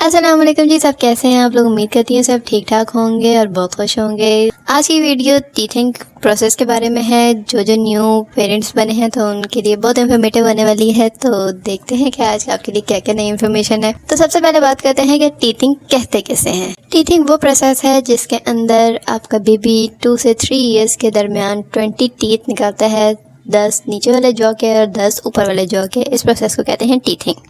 अस्सलाम वालेकुम जी, सब कैसे हैं आप लोग। उम्मीद करती हैं सब ठीक ठाक होंगे और बहुत खुश होंगे। आज की वीडियो टीथिंग प्रोसेस के बारे में है। जो न्यू पेरेंट्स बने हैं तो उनके लिए बहुत इन्फॉर्मेटिव होने वाली है। तो देखते हैं कि आज आपके लिए क्या क्या नई इन्फॉर्मेशन है। तो सबसे पहले बात करते हैं कि टीथिंग कहते कैसे हैं। टीथिंग वो प्रोसेस है जिसके अंदर आपका बेबी 2 से 3 ईयर्स के दरमियान 20 टीथ निकालता है, 10 नीचे वाले जॉ के और 10 ऊपर वाले जॉ के। इस प्रोसेस को कहते हैं टीथिंग।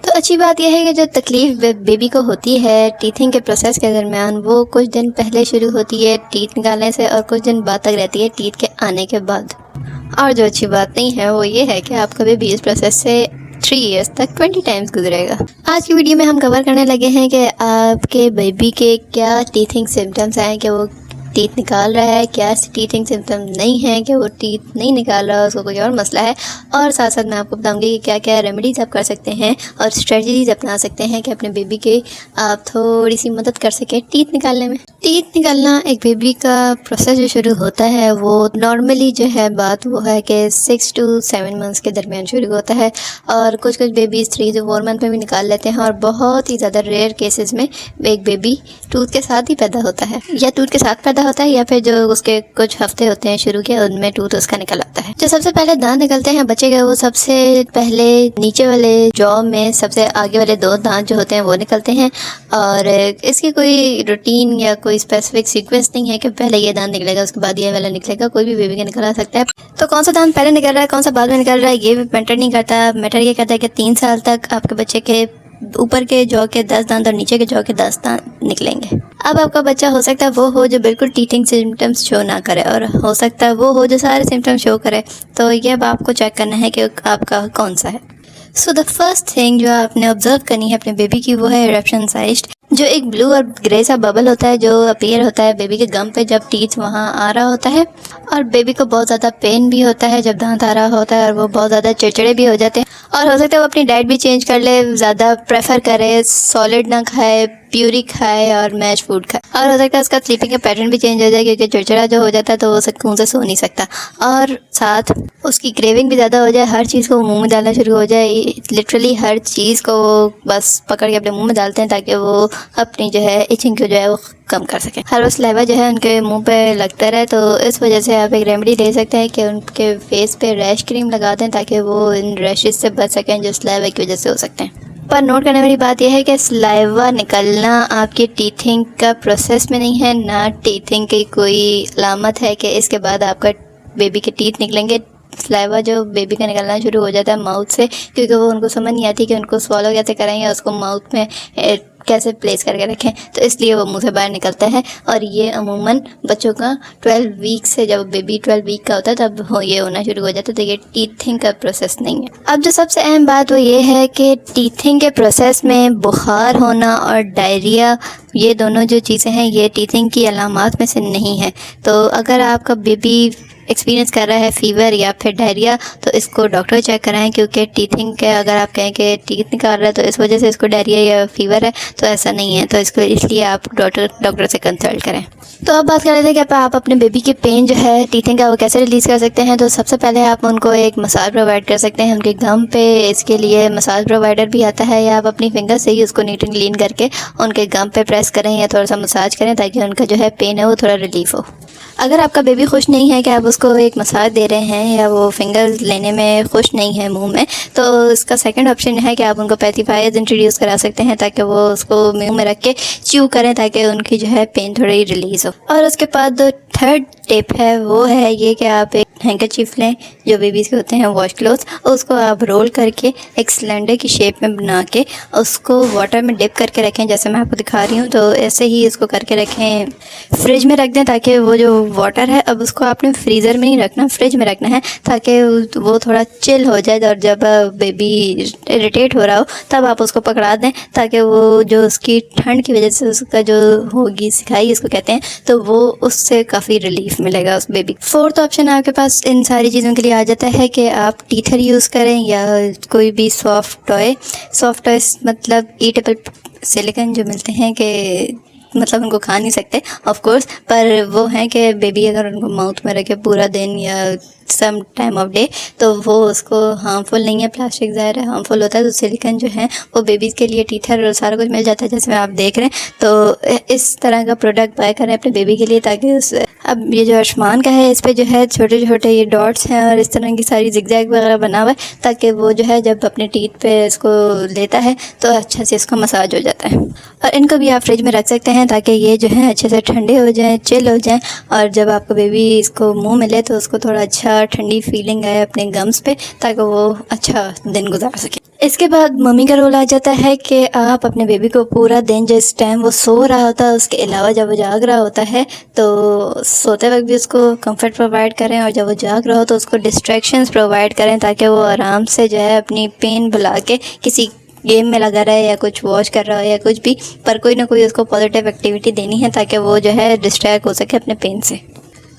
तो अच्छी बात यह है कि जो तकलीफ बेबी को होती है टीथिंग के प्रोसेस के दरमियान, वो कुछ दिन पहले शुरू होती है टीथ निकालने से और कुछ दिन बाद तक रहती है टीथ के आने के बाद। और जो अच्छी बात नहीं है वो ये है कि आपका बेबी इस प्रोसेस से 3 ईयर्स तक 20 टाइम्स गुजरेगा। आज की वीडियो में हम कवर करने लगे हैं कि आपके बेबी के क्या टीथिंग सिम्टम्स हैं, कि वो टीथ निकाल रहा है, क्या टीथिंग सिम्टम नहीं है कि वो टीथ नहीं निकाल रहा, उसको कोई और मसला है। और साथ साथ मैं आपको बताऊंगी कि क्या क्या रेमेडीज़ आप कर सकते हैं और स्ट्रेटजीज अपना सकते हैं कि अपने बेबी के आप थोड़ी सी मदद कर सकें टीथ निकालने में। टीथ निकालना एक बेबी का प्रोसेस जो शुरू होता है वो नॉर्मली जो है बात वो है कि 6 to 7 मंथ्स के दरमियान शुरू होता है। और कुछ बेबीज़ 3 to 4 मंथ में भी निकाल लेते हैं। और बहुत ही ज़्यादा रेयर केसेस में एक बेबी टूथ के साथ ही पैदा होता है, या टूथ के साथ पैदा होता है या फिर जो उसके कुछ हफ्ते होते हैं शुरू के उनमें टूथ उसका निकल आता है। जो सबसे पहले दांत निकलते हैं बच्चे के, वो सबसे पहले नीचे वाले जॉ में सबसे आगे वाले 2 दांत जो होते हैं वो निकलते हैं। और इसकी कोई रूटीन या कोई स्पेसिफिक सीक्वेंस नहीं है कि पहले ये दांत निकलेगा उसके बाद ये वाला निकलेगा। कोई भी बेबी का निकला सकता है। तो कौन सा दांत पहले निकल रहा है कौन सा बाद में निकल रहा है ये भी मैटर नहीं करता। मैटर ये करता है कि 3 साल तक आपके बच्चे के ऊपर के जॉ के 10 दांत और नीचे के जॉ के 10 दांत निकलेंगे। अब आपका बच्चा हो सकता है वो हो जो बिल्कुल टीथिंग सिम्टम्स शो ना करे, और हो सकता है वो हो जो सारे सिम्टम्स शो करे। तो ये अब आपको चेक करना है कि आपका कौन सा है। सो द फर्स्ट थिंग जो आपने ऑब्जर्व करनी है अपने बेबी की वो है इरप्शन साइज, जो एक ब्लू और ग्रे सा बबल होता है जो अपीयर होता है बेबी के गम पे जब टीथ वहाँ आ रहा होता है। और बेबी को बहुत ज़्यादा पेन भी होता है जब दांत आ रहा होता है, और वो बहुत ज़्यादा चिड़चिड़े भी हो जाते हैं। और हो सकता है वो अपनी डाइट भी चेंज कर ले, ज़्यादा प्रेफर करे सॉलिड ना खाए, प्यूरी खाए और मैश फूड खाए। और हो सकता है उसका स्लीपिंग का पैटर्न भी चेंज हो जाए, क्योंकि चिड़चिड़ा जो हो जाता है तो वो सुकून से सो नहीं सकता। और साथ उसकी क्रेविंग भी ज़्यादा हो जाए, हर चीज़ को मुंह में डालना शुरू हो जाए। लिटरली हर चीज़ को वो बस पकड़ के अपने मुंह में डालते हैं ताकि वो अपनी जो है इचिंग को जो है वो कम कर सकें। हर वो स्लाइवा जो है उनके मुंह पे लगता रहे। तो इस वजह से आप एक रेमेडी ले सकते हैं कि उनके फेस पे रैश क्रीम लगा दें ताकि वो इन रैशेज से बच सकें जो स्लाइवा की वजह से हो सकते हैं। पर नोट करने वाली बात यह है कि स्लाइवा निकलना आपकी टीथिंग का प्रोसेस में नहीं है, ना टीथिंग की कोई अलामत है कि इसके बाद आपका बेबी के टीथ निकलेंगे। स्लाइवा जो बेबी का निकलना शुरू हो जाता है माउथ से, क्योंकि वो उनको समझ नहीं आती कि उनको स्वॉलो कैसे करें या उसको माउथ में कैसे प्लेस करके रखें, तो इसलिए वो मुंह से बाहर निकलता है। और ये अमूमन बच्चों का 12 वीक से, जब बेबी 12 वीक का होता है तब ये होना शुरू हो जाता है। तो ये टीथिंग का प्रोसेस नहीं है। अब जो सबसे अहम बात वो ये है कि टीथिंग के प्रोसेस में बुखार होना और डायरिया, ये दोनों जो चीज़ें हैं ये टीथिंग की अलामात में से नहीं है। तो अगर आपका बेबी एक्सपीरियंस कर रहा है फीवर या फिर डायरिया, तो इसको डॉक्टर चेक कराएं, क्योंकि टीथिंग के अगर आप कहें कि टीथ निकाल रहा है तो इस वजह से इसको डायरिया या फीवर है, तो ऐसा नहीं है। तो इसको इसलिए आप डॉक्टर से कंसल्ट करें। तो अब बात कर लेते हैं कि आप अपने बेबी की पेन जो है टीथिंग का वो कैसे रिलीज़ कर सकते हैं। तो सबसे पहले आप उनको एक मसाज प्रोवाइड कर सकते हैं उनके गम पे। इसके लिए मसाज प्रोवाइडर भी आता है, या आप अपनी फिंगर से ही उसको नीट एंड क्लीन करके उनके गम पे प्रेस करें या थोड़ा सा मसाज करें ताकि उनका जो है पेन है वो थोड़ा रिलीफ हो। अगर आपका बेबी खुश नहीं है कि आप उसको एक मसाज दे रहे हैं या वो फिंगर लेने में खुश नहीं है मुंह में, तो इसका सेकंड ऑप्शन है कि आप उनको पैसिफायर्स इंट्रोड्यूस करा सकते हैं ताकि वो उसको मुंह में रख के च्यू करें ताकि उनकी जो है पेन थोड़ी रिलीज़ हो। और उसके बाद थर्ड टिप है वो है ये कि आप एक हैंकरचीफ लें जो बेबीज़ के होते हैं वॉश क्लोथ, उसको आप रोल करके एक सिलेंडर की शेप में बना के उसको वाटर में डिप करके रखें, जैसे मैं आपको दिखा रही हूँ। तो ऐसे ही इसको करके रखें, फ्रिज में रख दें ताकि वो जो वाटर है, अब उसको आपने फ्रीज़र में नहीं रखना, फ्रिज में रखना है ताकि वो थोड़ा चिल हो जाए। और जब बेबी इरिटेट हो रहा हो तब आप उसको पकड़ा दें ताकि वो जो उसकी ठंड की वजह से उसका जो होगी सिखाई इसको कहते हैं, तो वो उससे काफ़ी रिलीफ मिलेगा उस बेबी। फोर्थ ऑप्शन आपके पास इन सारी चीज़ों के लिए आ जाता है कि आप टीथर यूज़ करें या कोई भी सॉफ्ट टॉय मतलब ईटेबल सिलिकन जो मिलते हैं कि मतलब उनको खा नहीं सकते ऑफ कोर्स, पर वो हैं कि बेबी अगर उनको माउथ में रखे पूरा दिन या सम टाइम ऑफ डे, तो वो उसको हार्मफुल नहीं है। प्लास्टिक ज़ाहिर है हार्मफुल होता है, तो सिलिकॉन जो है वो बेबीज़ के लिए टीथर और सारा कुछ मिल जाता है जैसे आप देख रहे हैं। तो इस तरह का प्रोडक्ट बाय करें अपने बेबी के लिए, ताकि उस अब ये जो आयुष्मान का है इस पर जो है छोटे छोटे ये डॉट्स हैं और इस तरह की सारी जिगजैग वगैरह बना हुआ है, ताकि वो जो है जब अपने टीथ पे इसको लेता है तो अच्छा से इसको मसाज हो जाता है। और इनको भी आप फ्रिज में रख सकते हैं ताकि ये जो है अच्छे से ठंडे हो जाएं, चिल हो जाएं, और जब आपको बेबी इसको मुंह में ले तो उसको थोड़ा अच्छा ठंडी फीलिंग आए अपने गम्स पे, ताकि वो अच्छा दिन गुजार सके। इसके बाद मम्मी का रोल आ जाता है कि आप अपने बेबी को पूरा दिन जिस टाइम वो सो रहा होता है उसके अलावा जब वो जाग रहा होता है तो सोते वक्त भी उसको कंफर्ट प्रोवाइड करें, और जब वो जाग रहा हो तो उसको डिस्ट्रैक्शंस प्रोवाइड करें ताकि वो आराम से जो है अपनी पेन भुला के किसी गेम में लगा रहा है या कुछ वॉच कर रहा है या कुछ भी, पर कोई ना कोई उसको पॉजिटिव एक्टिविटी देनी है ताकि वो जो है डिस्ट्रैक्ट हो सके अपने पेन से।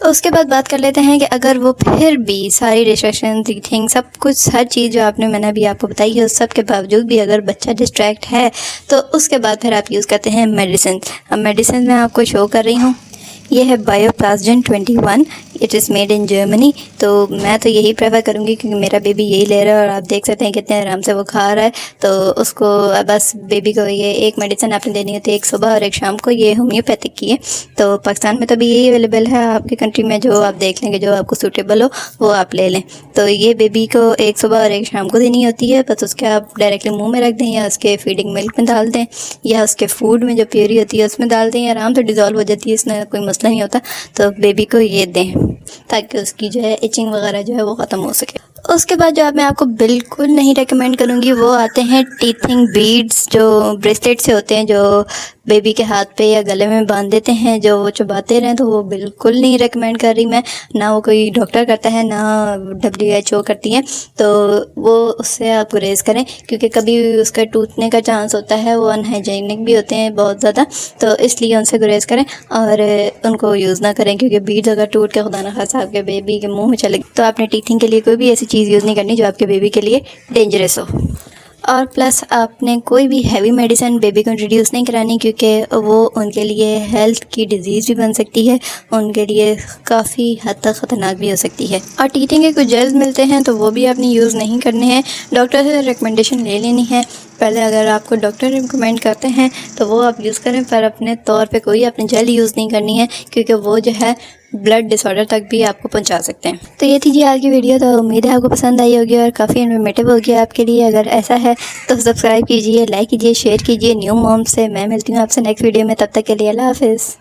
उसके बाद बात कर लेते हैं कि अगर वो फिर भी सारी डिस्ट्रैक्शन थिंग सब कुछ हर चीज़ जो मैंने अभी आपको बताई है उस सब के बावजूद भी अगर बच्चा डिस्ट्रैक्ट है तो उसके बाद फिर आप यूज़ करते हैं मेडिसिन। अब मेडिसिन मैं आपको शो कर रही हूँ, ये है बायोप्लास्टिन 21, it is made in Germany. तो मैं तो यही प्रेफर करूँगी क्योंकि मेरा बेबी यही ले रहा है और आप देख सकते हैं कितने आराम से वो खा रहा है। तो उसको बस बेबी को ये एक मेडिसिन आपने देनी होती है, एक सुबह और एक शाम को। ये होम्योपैथिक की है, तो पाकिस्तान में तो भी यही अवेलेबल है। आपकी कंट्री में जो आप देख लेंगे जो आपको सूटेबल हो वो आप ले लें। तो ये बेबी को एक सुबह और एक शाम को देनी होती है, बस उसके आप डायरेक्टली मुँह में रख दें या उसके फीडिंग मिल्क में डाल दें या उसके फूड में जो प्योरी होती है उसमें डाल दें, आराम से डिज़ोल्व हो जाती है, इसमें कोई मसला नहीं होता। तो बेबी को ये दें ताकि उसकी जो है इचिंग वगैरह जो है वो ख़त्म हो सके। उसके बाद जो मैं आपको बिल्कुल नहीं रेकमेंड करूँगी वो आते हैं टीथिंग बीड्स, जो ब्रेसलेट से होते हैं जो बेबी के हाथ पे या गले में बांध देते हैं, जो वो चबाते रहें, तो वो बिल्कुल नहीं रेकमेंड कर रही मैं। ना वो कोई डॉक्टर करता है ना WHO करती है, तो वो उससे आप गुरेज करें क्योंकि कभी उसका टूटने का चांस होता है, वो अनहाइजीनिक भी होते हैं बहुत ज़्यादा, तो इसलिए उनसे गुरेज करें और उनको यूज़ ना करें क्योंकि बीड्स अगर टूट के खुदा न खासा आपके बेबी के मुँह में चले तो आपने टीथिंग के लिए कोई भी ऐसी चीज़ यूज़ नहीं करनी जो आपके बेबी के लिए डेंजरस हो। और प्लस आपने कोई भी हैवी मेडिसिन बेबी को इंट्रोड्यूस नहीं करानी क्योंकि वो उनके लिए हेल्थ की डिजीज़ भी बन सकती है, उनके लिए काफ़ी हद तक ख़तरनाक भी हो सकती है। और टीथिंग के कुछ जेल्स मिलते हैं तो वो भी आपने यूज़ नहीं करने हैं, डॉक्टर से रिकमेंडेशन ले लेनी है पहले। अगर आपको डॉक्टर रिकमेंड करते हैं तो वो आप यूज़ करें, पर अपने तौर पे कोई अपनी जेल यूज़ नहीं करनी है क्योंकि वो जो है ब्लड डिसऑर्डर तक भी आपको पहुंचा सकते हैं। तो ये थी जी आज की वीडियो, तो उम्मीद है आपको पसंद आई होगी और काफ़ी इन्फॉर्मेटिव होगी आपके लिए। अगर ऐसा है तो सब्सक्राइब कीजिए, लाइक कीजिए, शेयर कीजिए। न्यू मॉम से मैं मिलती हूँ आपसे नेक्स्ट वीडियो में, तब तक के लिए अल्लाह हाफिज़।